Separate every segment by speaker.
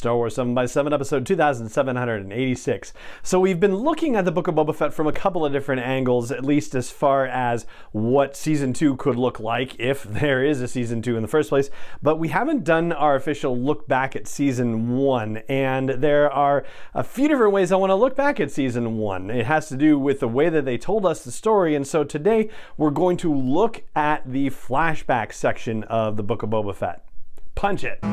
Speaker 1: Star Wars 7x7, episode 2786. So we've been looking at the Book of Boba Fett from a couple of different angles, at least as far as what Season 2 could look like, if there is a Season 2 in the first place, but we haven't done our official look back at Season 1, and there are a few different ways I want to look back at Season 1. It has to do with the way that they told us the story, and so today we're going to look at the flashback section of the Book of Boba Fett. Punch it!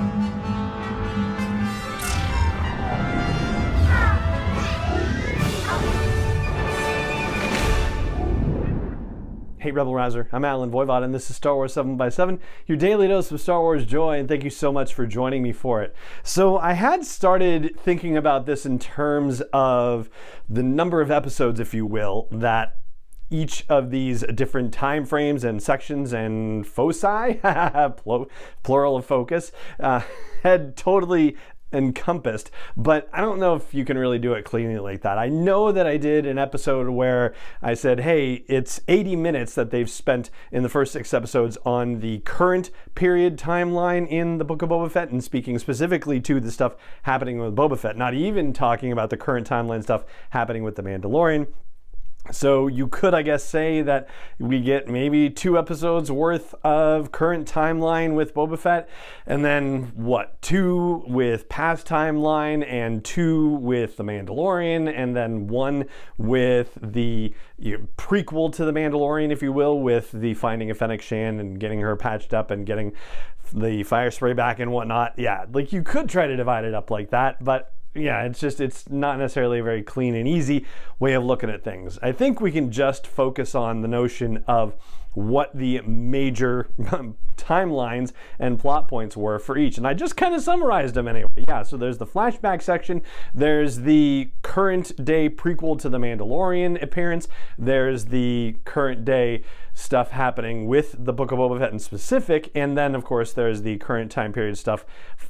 Speaker 1: Hey Rebel Rouser, I'm Alan Voivod and this is Star Wars 7x7, your daily dose of Star Wars joy, and thank you so much for joining me for it. So I had started thinking about this in terms of the number of episodes, if you will, that each of these different time frames and sections and foci, plural of focus, had totally encompassed, but I don't know if you can really do it cleanly like that. I know that I did an episode where I said, hey, it's 80 minutes that they've spent in the first 6 episodes on the current period timeline in the Book of Boba Fett, and speaking specifically to the stuff happening with Boba Fett, not even talking about the current timeline stuff happening with The Mandalorian. So you could, I guess, say that we get maybe 2 episodes worth of current timeline with Boba Fett, and then, what, 2 with past timeline, and 2 with The Mandalorian, and then 1 with the prequel to The Mandalorian, if you will, with the finding of Fennec Shand and getting her patched up and getting the fire spray back and whatnot. Yeah, like you could try to divide it up like that, but yeah, it's not necessarily a very clean and easy way of looking at things. I think we can just focus on the notion of what the major timelines and plot points were for each. And I just kind of summarized them anyway. Yeah, so there's the flashback section, there's the current day prequel to the Mandalorian appearance, there's the current day stuff happening with the Book of Boba Fett in specific, and then of course there's the current time period stuff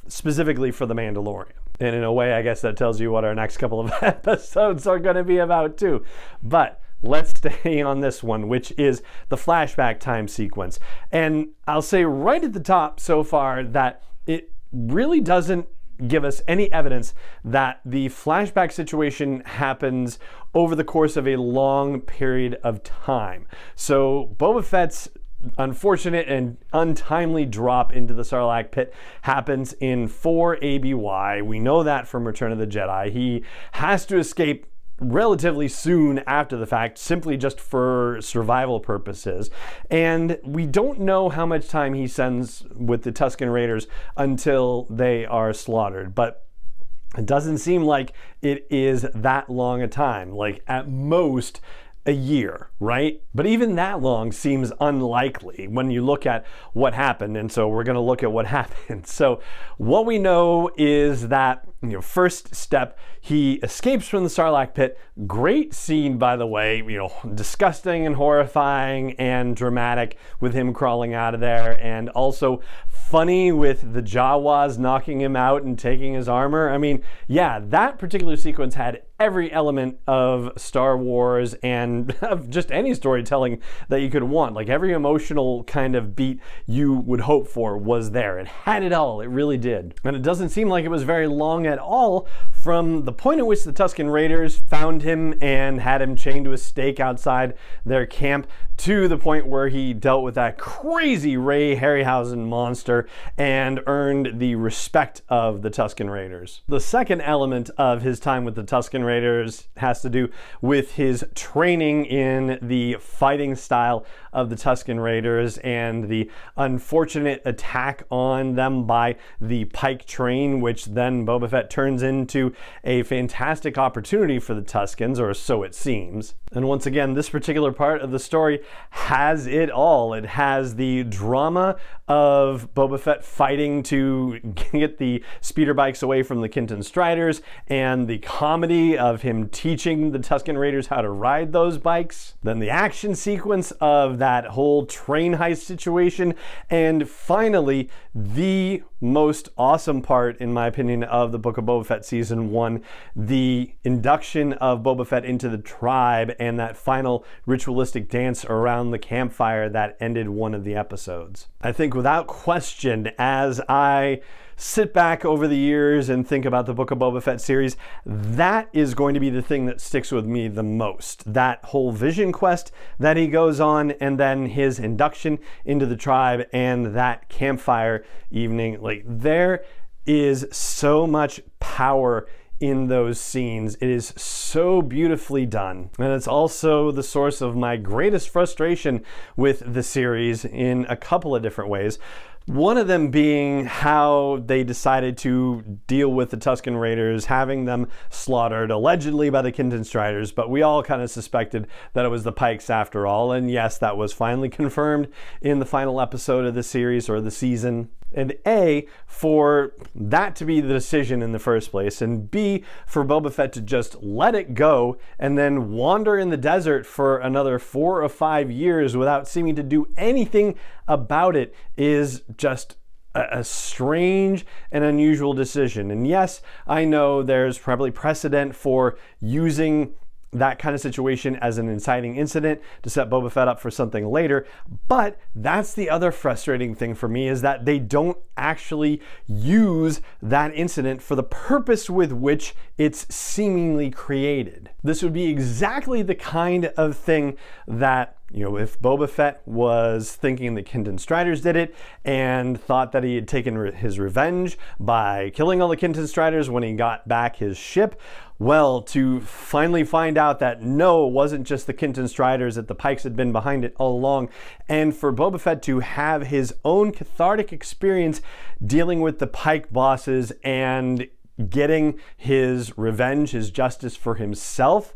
Speaker 1: specifically for the Mandalorian. And in a way, I guess that tells you what our next couple of episodes are going to be about too. But let's stay on this one, which is the flashback time sequence. And I'll say right at the top so far that it really doesn't give us any evidence that the flashback situation happens over the course of a long period of time. So Boba Fett's unfortunate and untimely drop into the Sarlacc pit happens in 4 ABY. We know that from Return of the Jedi. He has to escape relatively soon after the fact, simply just for survival purposes. And we don't know how much time he spends with the Tusken Raiders until they are slaughtered, but it doesn't seem like it is that long a time, like at most a year, right? But even that long seems unlikely when you look at what happened, and so we're going to look at what happened. So what we know is that, first step, he escapes from the Sarlacc pit. Great scene, by the way, disgusting and horrifying and dramatic with him crawling out of there, and also funny with the Jawas knocking him out and taking his armor. I mean, yeah, that particular sequence had every element of Star Wars and of just any storytelling that you could want. Like every emotional kind of beat you would hope for was there. It had it all. It really did. And it doesn't seem like it was very long at all from the point at which the Tusken Raiders found him and had him chained to a stake outside their camp to the point where he dealt with that crazy Ray Harryhausen monster and earned the respect of the Tusken Raiders. The second element of his time with the Tusken Raiders has to do with his training in the fighting style of the Tusken Raiders and the unfortunate attack on them by the Pike train, which then Boba Fett turns into a fantastic opportunity for the Tuskens, or so it seems. And once again, this particular part of the story has it all. It has the drama of Boba Fett fighting to get the speeder bikes away from the Kintan Striders, and the comedy of him teaching the Tusken Raiders how to ride those bikes. Then the action sequence of that whole train heist situation, and finally the most awesome part, in my opinion, of the Book of Boba Fett Season 1, the induction of Boba Fett into the tribe and that final ritualistic dance around the campfire that ended one of the episodes. I think without question, as I sit back over the years and think about the Book of Boba Fett series, that is going to be the thing that sticks with me the most. That whole vision quest that he goes on, and then his induction into the tribe and that campfire evening. Like, there is so much power in those scenes. It is so beautifully done. And it's also the source of my greatest frustration with the series in a couple of different ways. One of them being how they decided to deal with the Tusken Raiders, having them slaughtered allegedly by the Kintan Striders, but we all kind of suspected that it was the Pikes after all. And yes, that was finally confirmed in the final episode of the series or the season. And A, for that to be the decision in the first place, and B, for Boba Fett to just let it go and then wander in the desert for another 4 or 5 years without seeming to do anything about it is just a strange and unusual decision. And yes, I know there's probably precedent for using that kind of situation as an inciting incident to set Boba Fett up for something later. But that's the other frustrating thing for me, is that they don't actually use that incident for the purpose with which it's seemingly created. This would be exactly the kind of thing that, you know, if Boba Fett was thinking the Kintan Striders did it and thought that he had taken his revenge by killing all the Kintan Striders when he got back his ship, well, to finally find out that no, it wasn't just the Kintan Striders, that the Pikes had been behind it all along, and for Boba Fett to have his own cathartic experience dealing with the Pike bosses and getting his revenge, his justice for himself,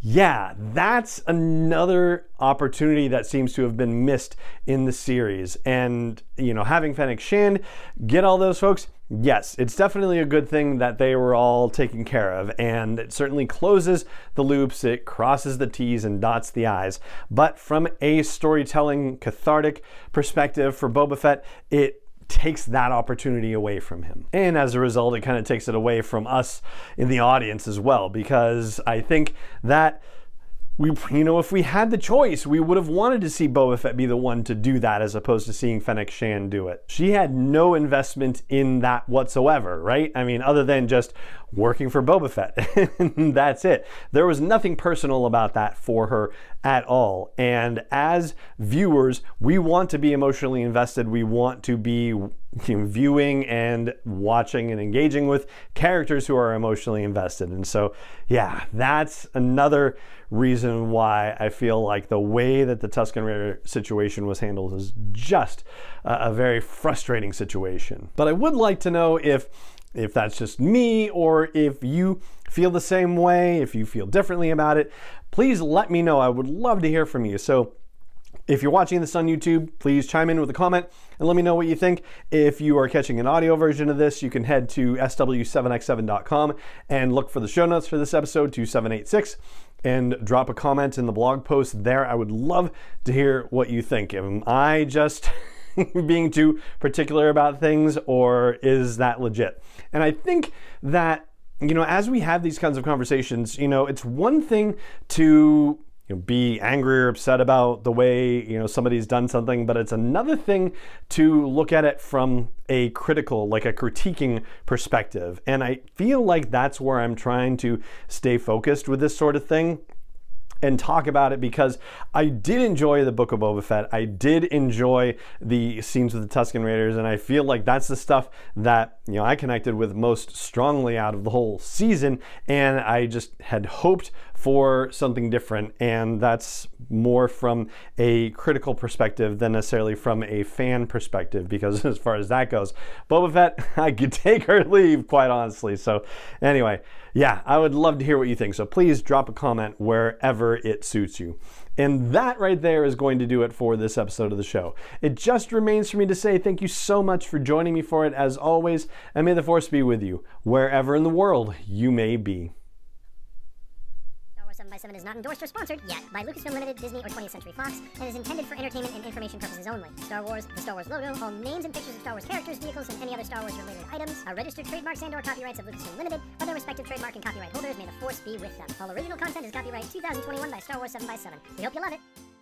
Speaker 1: yeah, that's another opportunity that seems to have been missed in the series. And, you know, having Fennec Shand get all those folks, yes, it's definitely a good thing that they were all taken care of, and it certainly closes the loops, it crosses the T's and dots the I's. But from a storytelling, cathartic perspective for Boba Fett, it takes that opportunity away from him. And as a result, it kind of takes it away from us in the audience as well, because I think that if we had the choice, we would have wanted to see Boba Fett be the one to do that as opposed to seeing Fennec Shand do it. She had no investment in that whatsoever, right? I mean, other than just working for Boba Fett. That's it. There was nothing personal about that for her at all. And as viewers, we want to be emotionally invested. We want to be viewing and watching and engaging with characters who are emotionally invested. And so, yeah, that's another reason why I feel like the way that the Tusken Raider situation was handled is just a very frustrating situation. But I would like to know if that's just me, or if you feel the same way, if you feel differently about it. Please let me know. I would love to hear from you. So if you're watching this on YouTube, please chime in with a comment and let me know what you think. If you are catching an audio version of this, you can head to sw7x7.com and look for the show notes for this episode 2786 and drop a comment in the blog post there. I would love to hear what you think. Am I just being too particular about things, or is that legit? And I think that, as we have these kinds of conversations, it's one thing to be angry or upset about the way somebody's done something, but it's another thing to look at it from a critical, like a critiquing perspective. And I feel like that's where I'm trying to stay focused with this sort of thing and talk about it, because I did enjoy the Book of Boba Fett. I did enjoy the scenes with the Tusken Raiders, and I feel like that's the stuff that I connected with most strongly out of the whole season, and I just had hoped for something different, and that's more from a critical perspective than necessarily from a fan perspective, because as far as that goes, Boba Fett, I could take or leave, quite honestly. So anyway, yeah, I would love to hear what you think. So please drop a comment wherever it suits you. And that right there is going to do it for this episode of the show. It just remains for me to say thank you so much for joining me for it, as always, and may the Force be with you wherever in the world you may be.
Speaker 2: 7x7 is not endorsed or sponsored yet by Lucasfilm Limited, Disney, or 20th Century Fox, and is intended for entertainment and information purposes only. Star Wars, the Star Wars logo, all names and pictures of Star Wars characters, vehicles, and any other Star Wars related items are registered trademarks and/or copyrights of Lucasfilm Limited, or their respective trademark and copyright holders. May the Force be with them. All original content is copyright 2021 by Star Wars 7x7. We hope you love it.